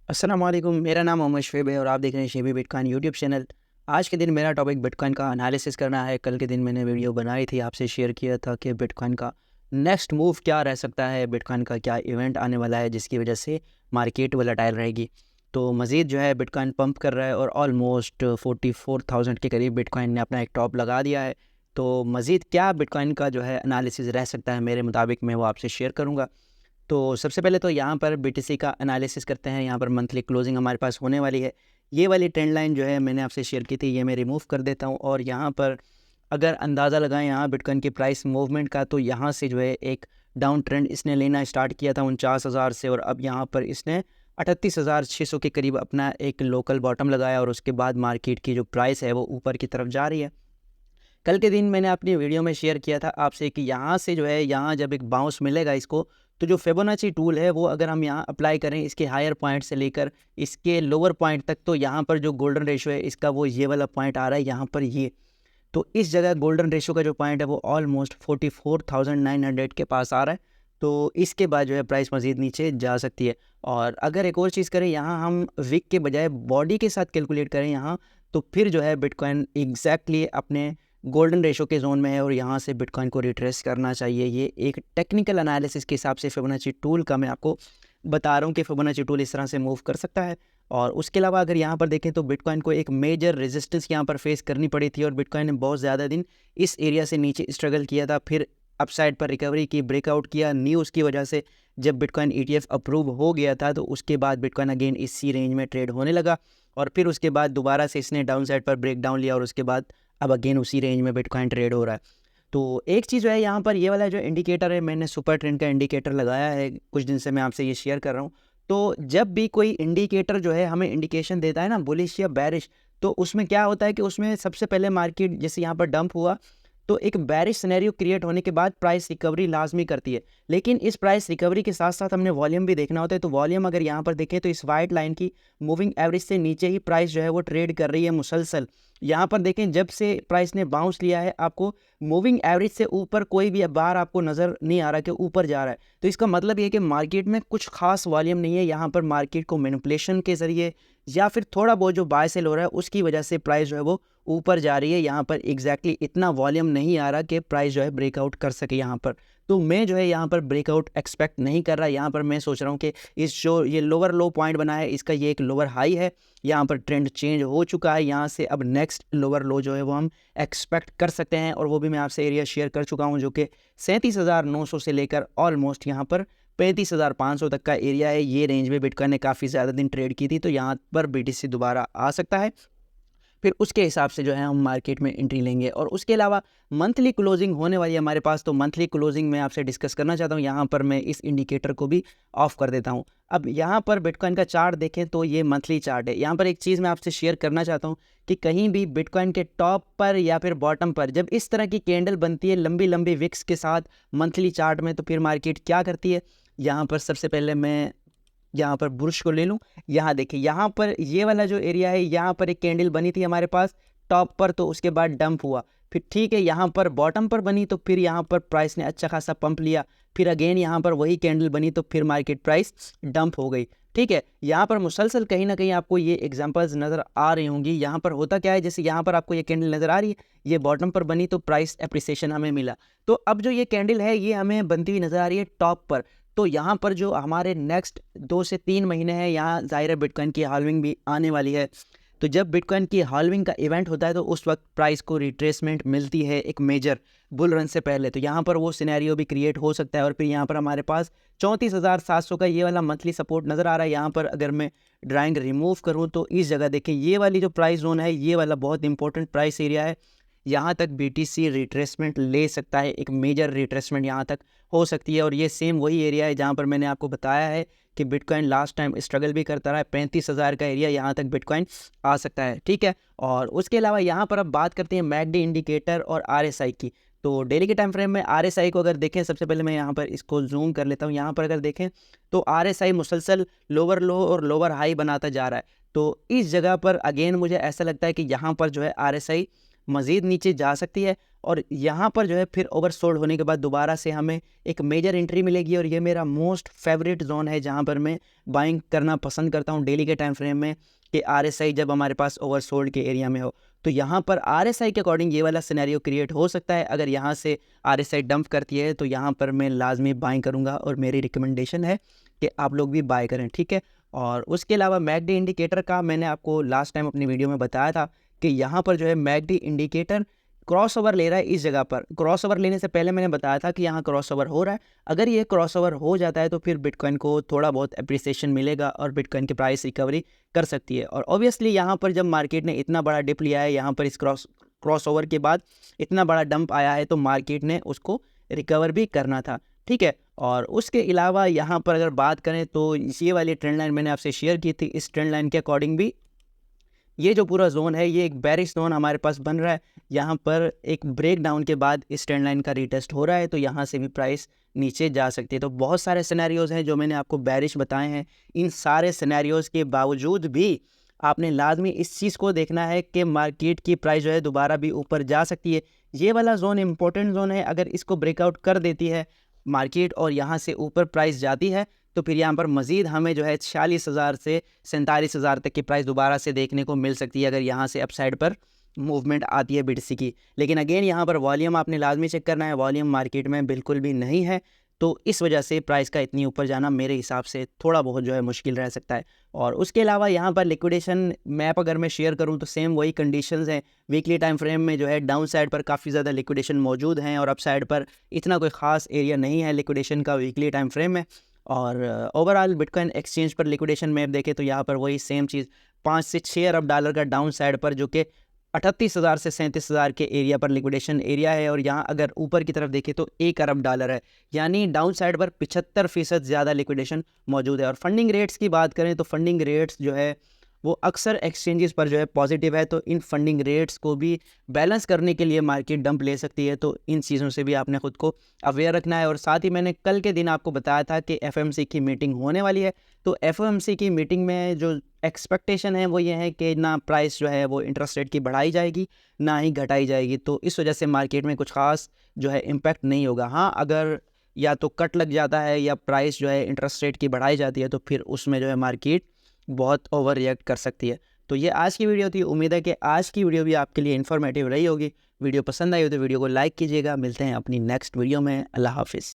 अस्सलाम वालेकुम, मेरा नाम मोहम्मद शुएब है और आप देख रहे हैं शेबी बिटकॉइन यूट्यूब चैनल। आज के दिन मेरा टॉपिक बिटकॉइन का एनालिसिस करना है। कल के दिन मैंने वीडियो बनाई थी, आपसे शेयर किया था कि बिटकॉइन का नेक्स्ट मूव क्या रह सकता है, बिटकॉइन का क्या इवेंट आने वाला है जिसकी वजह से मार्केट वोलेटाइल रहेगी। तो मज़ीद जो है बिटकॉइन पंप कर रहा है और ऑलमोस्ट 44,000 के करीब बिटकॉइन ने अपना एक टॉप लगा दिया है। तो मज़ीद क्या बिटकॉइन का जो है एनालिसिस रह सकता है मेरे मुताबिक, मैं वो आपसे शेयर करूँगा। तो सबसे पहले तो यहाँ पर बीटीसी का एनालिसिस करते हैं। यहाँ पर मंथली क्लोजिंग हमारे पास होने वाली है। ये वाली ट्रेंड लाइन जो है मैंने आपसे शेयर की थी, ये मैं रिमूव कर देता हूँ और यहाँ पर अगर अंदाज़ा लगाएं यहाँ बिटकॉइन की प्राइस मूवमेंट का, तो यहाँ से जो है एक डाउन ट्रेंड इसने लेना स्टार्ट किया था 49,000 से, और अब यहाँ पर इसने 38,600 के करीब अपना एक लोकल बॉटम लगाया और उसके बाद मार्केट की जो प्राइस है वो ऊपर की तरफ जा रही है। कल के दिन मैंने अपनी वीडियो में शेयर किया था आपसे कि यहाँ से जो है, यहाँ जब एक बाउंस मिलेगा इसको, तो जो फिबोनाची टूल है वो अगर हम यहाँ अप्लाई करें इसके हायर पॉइंट से लेकर इसके लोअर पॉइंट तक, तो यहाँ पर जो गोल्डन रेशो है इसका वो ये वाला पॉइंट आ रहा है यहाँ पर ये। तो इस जगह गोल्डन रेशो का जो पॉइंट है वो ऑलमोस्ट 44,900 के पास आ रहा है। तो इसके बाद जो है प्राइस मज़ीद नीचे जा सकती है। और अगर एक और चीज़ करें, यहाँ हम वीक के बजाय बॉडी के साथ कैलकुलेट करें यहाँ, तो फिर जो है बिटकॉइन एग्जैक्टली अपने गोल्डन रेशो के जोन में है और यहाँ से बिटकॉइन को रिट्रेस करना चाहिए। ये एक टेक्निकल एनालिसिस के हिसाब से फिबोनाची टूल का मैं आपको बता रहा हूँ कि फिबोनाची टूल इस तरह से मूव कर सकता है। और उसके अलावा अगर यहाँ पर देखें तो बिटकॉइन को एक मेजर रेजिस्टेंस यहाँ पर फेस करनी पड़ी थी और बिटकॉइन ने बहुत ज़्यादा दिन इस एरिया से नीचे स्ट्रगल किया था, फिर अपसाइड पर रिकवरी की, ब्रेकआउट किया न्यूज़ की वजह से। जब बिटकॉइन ETF अप्रूव हो गया था तो उसके बाद बिटकॉइन अगेन इसी रेंज में ट्रेड होने लगा और फिर उसके बाद दोबारा से इसने डाउन साइड पर ब्रेक डाउन लिया और उसके बाद अब अगेन उसी रेंज में बिटकॉइन ट्रेड हो रहा है। तो एक चीज़ जो है यहाँ पर ये वाला जो इंडिकेटर है, मैंने सुपर ट्रेंड का इंडिकेटर लगाया है, कुछ दिन से मैं आपसे ये शेयर कर रहा हूँ। तो जब भी कोई इंडिकेटर जो है हमें इंडिकेशन देता है ना, बुलिश या बैरिश, तो उसमें क्या होता है कि उसमें सबसे पहले मार्केट जैसे यहाँ पर डंप हुआ तो एक बैरिश सिनेरियो क्रिएट होने के बाद प्राइस रिकवरी लाजमी करती है। लेकिन इस प्राइस रिकवरी के साथ साथ हमने वॉल्यूम भी देखना होता है। तो वॉल्यूम अगर यहाँ पर देखें तो इस वाइट लाइन की मूविंग एवरेज से नीचे ही प्राइस जो है वो ट्रेड कर रही है मुसलसल। यहाँ पर देखें जब से प्राइस ने बाउंस लिया है, आपको मूविंग एवरेज से ऊपर कोई भी बार आपको नज़र नहीं आ रहा कि ऊपर जा रहा है। तो इसका मतलब ये है कि मार्केट में कुछ खास वॉल्यूम नहीं है। यहाँ पर मार्केट को मैनिपुलेशन के ज़रिए या फिर थोड़ा बहुत जो बाय सेल हो रहा है उसकी वजह से प्राइस जो है वो ऊपर जा रही है। यहाँ पर एग्जैक्टली इतना वॉल्यूम नहीं आ रहा कि प्राइस जो है ब्रेकआउट कर सके यहाँ पर। तो मैं जो है यहाँ पर ब्रेकआउट एक्सपेक्ट नहीं कर रहा। यहाँ पर मैं सोच रहा हूँ कि इस जो ये लोअर लो पॉइंट बना है इसका ये एक लोअर हाई है। यहाँ पर ट्रेंड चेंज हो चुका है। यहाँ से अब नेक्स्ट लोअर लो जो है वो हम एक्सपेक्ट कर सकते हैं और वो भी मैं आपसे एरिया शेयर कर चुका हूँ, जो कि 37,900 से लेकर ऑलमोस्ट यहाँ पर 35,500 तक का एरिया है। ये रेंज में बिटकॉइन ने काफ़ी ज़्यादा दिन ट्रेड की थी, तो यहाँ पर BTC दोबारा आ सकता है। फिर उसके हिसाब से जो है हम मार्केट में एंट्री लेंगे। और उसके अलावा मंथली क्लोजिंग होने वाली है हमारे पास, तो मंथली क्लोजिंग मैं आपसे डिस्कस करना चाहता हूँ। यहाँ पर मैं इस इंडिकेटर को भी ऑफ कर देता हूँ। अब यहाँ पर बिटकॉइन का चार्ट देखें तो ये मंथली चार्ट है। यहाँ पर एक चीज़ मैं आपसे शेयर करना चाहता हूँ कि कहीं भी बिटकॉइन के टॉप पर या फिर बॉटम पर जब इस तरह की कैंडल बनती है लंबी लंबी विक्स के साथ मंथली चार्ट में, तो फिर मार्केट क्या करती है। यहाँ पर सबसे पहले मैं यहाँ पर बुरुश को ले लूँ। यहाँ देखिए, यहाँ पर ये वाला जो एरिया है, यहाँ पर एक कैंडल बनी थी हमारे पास टॉप पर, तो उसके बाद डंप हुआ। फिर ठीक है, यहाँ पर बॉटम पर बनी, तो फिर यहाँ पर प्राइस ने अच्छा खासा पंप लिया। फिर अगेन यहाँ पर वही कैंडल बनी, तो फिर मार्केट प्राइस डंप हो गई। ठीक है, यहाँ पर मुसलसल कहीं ना कहीं आपको ये एग्जांपल्स नज़र आ रही होंगी। यहाँ पर होता क्या है, जैसे यहाँ पर आपको ये कैंडल नज़र आ रही है, ये बॉटम पर बनी तो प्राइस एप्रिसिएशन हमें मिला। तो अब जो ये कैंडल है ये हमें बनती हुई नज़र आ रही है टॉप पर। तो यहाँ पर जो हमारे नेक्स्ट 2 से 3 महीने हैं, यहाँ ज़ाहिर है बिटकॉइन की हाल्विंग भी आने वाली है। तो जब बिटकॉइन की हाल्विंग का इवेंट होता है तो उस वक्त प्राइस को रिट्रेसमेंट मिलती है एक मेजर बुल रन से पहले। तो यहाँ पर वो सिनेरियो भी क्रिएट हो सकता है। और फिर यहाँ पर हमारे पास 34,700 का ये वाला मंथली सपोर्ट नज़र आ रहा है। यहाँ पर अगर मैं ड्राइंग रिमूव करूँ तो इस जगह देखें, ये वाली जो प्राइस जोन है, ये वाला बहुत इंपॉर्टेंट प्राइस एरिया है। यहाँ तक BTC रिट्रेसमेंट ले सकता है, एक मेजर रिट्रेसमेंट यहाँ तक हो सकती है। और ये सेम वही एरिया है जहाँ पर मैंने आपको बताया है कि बिटकॉइन लास्ट टाइम स्ट्रगल भी करता रहा है। 35,000 का एरिया, यहाँ तक बिटकॉइन आ सकता है। ठीक है, और उसके अलावा यहाँ पर अब बात करते हैं MACD इंडिकेटर और RSI की। तो डेली के टाइम फ्रेम में RSI को अगर देखें, सबसे पहले मैं यहाँ पर इसको जूम कर लेता हूँ। यहाँ पर अगर देखें तो RSI मुसलसल लोअर लो और लोअर हाई बनाता जा रहा है। तो इस जगह पर अगेन मुझे ऐसा लगता है कि यहाँ पर जो है RSI मज़ीद नीचे जा सकती है और यहाँ पर जो है फिर ओवरसोल्ड होने के बाद दोबारा से हमें एक मेजर एंट्री मिलेगी और ये मेरा मोस्ट फेवरेट जोन है जहाँ पर मैं बाइंग करना पसंद करता हूँ डेली के टाइम फ्रेम में कि RSI जब हमारे पास ओवरसोल्ड के एरिया में हो तो यहाँ पर RSI के अकॉर्डिंग ये वाला सिनेरियो क्रिएट हो सकता है। अगर यहाँ से RSI डंप करती है तो यहाँ पर मैं लाजमी बाइंग करूँगा और मेरी रिकमेंडेशन है कि आप लोग भी बाय करें, ठीक है। और उसके अलावा मैकडी इंडिकेटर का मैंने आपको लास्ट टाइम अपनी वीडियो में बताया था कि यहाँ पर जो है मैकडी इंडिकेटर क्रॉसओवर ले रहा है। इस जगह पर क्रॉसओवर लेने से पहले मैंने बताया था कि यहाँ क्रॉसओवर हो रहा है। अगर ये क्रॉसओवर हो जाता है तो फिर बिटकॉइन को थोड़ा बहुत अप्रिसिएशन मिलेगा और बिटकॉइन की प्राइस रिकवरी कर सकती है। और ऑब्वियसली यहाँ पर जब मार्केट ने इतना बड़ा डिप लिया है, यहाँ पर इस क्रॉसओवर के बाद इतना बड़ा डंप आया है तो मार्केट ने उसको रिकवर भी करना था, ठीक है। और उसके अलावा यहाँ पर अगर बात करें तो ये वाली ट्रेंड लाइन मैंने आपसे शेयर की थी। इस ट्रेंड लाइन के अकॉर्डिंग भी ये जो पूरा जोन है ये एक बेरिश जोन हमारे पास बन रहा है। यहाँ पर एक ब्रेक डाउन के बाद इस ट्रेंड लाइन का रीटेस्ट हो रहा है तो यहाँ से भी प्राइस नीचे जा सकती है। तो बहुत सारे सिनेरियोज़ हैं जो मैंने आपको बेरिश बताए हैं। इन सारे सिनेरियोज़ के बावजूद भी आपने लाजमी इस चीज़ को देखना है कि मार्केट की प्राइस जो है दोबारा भी ऊपर जा सकती है। ये वाला जोन इंपॉर्टेंट जोन है। अगर इसको ब्रेकआउट कर देती है मार्केट और यहाँ से ऊपर प्राइस जाती है तो फिर यहाँ पर मज़ीद हमें जो है 46,000 से 47,000 तक की प्राइस दोबारा से देखने को मिल सकती है अगर यहाँ से अपसाइड पर मूवमेंट आती है BTC की। लेकिन अगेन यहाँ पर वॉल्यूम आपने लाजमी चेक करना है, वॉल्यूम मार्केट में बिल्कुल भी नहीं है तो इस वजह से प्राइस का इतनी ऊपर जाना मेरे हिसाब से थोड़ा बहुत जो है मुश्किल रह सकता है। और उसके अलावा यहाँ पर लिक्विडेशन मैप अगर मैं शेयर करूँ तो सेम वही कंडीशंस हैं। वीकली टाइम फ्रेम में जो है डाउन साइड पर काफ़ी ज़्यादा लिक्विडेशन मौजूद हैं और अप साइड पर इतना कोई ख़ास एरिया नहीं है लिक्विडेशन का वीकली टाइम फ्रेम में। और ओवरऑल बिटकॉइन एक्सचेंज पर लिक्विडेशन मैप देखें तो यहाँ पर वही सेम चीज़ 5 से 6 अरब डॉलर का डाउन साइड पर जो कि 38,000 से 37,000 के एरिया पर लिक्विडेशन एरिया है। और यहाँ अगर ऊपर की तरफ देखें तो 1 अरब डॉलर है, यानी डाउन साइड पर 75% ज़्यादा लिक्विडेशन मौजूद है। और फंडिंग रेट्स की बात करें तो फंडिंग रेट्स जो है वो अक्सर एक्सचेंजेस पर जो है पॉजिटिव है तो इन फंडिंग रेट्स को भी बैलेंस करने के लिए मार्केट डंप ले सकती है। तो इन चीज़ों से भी आपने ख़ुद को अवेयर रखना है। और साथ ही मैंने कल के दिन आपको बताया था कि FOMC की मीटिंग होने वाली है तो FOMC की मीटिंग में जो एक्सपेक्टेशन है वो ये है कि ना प्राइस जो है वो इंटरेस्ट रेट की बढ़ाई जाएगी ना ही घटाई जाएगी। तो इस वजह से मार्केट में कुछ ख़ास जो है इम्पैक्ट नहीं होगा। हाँ, अगर या तो कट लग जाता है या प्राइस जो है इंटरेस्ट रेट की बढ़ाई जाती है तो फिर उसमें जो है मार्केट बहुत ओवर रिएक्ट कर सकती है। तो ये आज की वीडियो थी। उम्मीद है कि आज की वीडियो भी आपके लिए इन्फॉर्मेटिव रही होगी। वीडियो पसंद आई हो तो वीडियो को लाइक कीजिएगा। मिलते हैं अपनी नेक्स्ट वीडियो में। अल्लाह हाफिज़।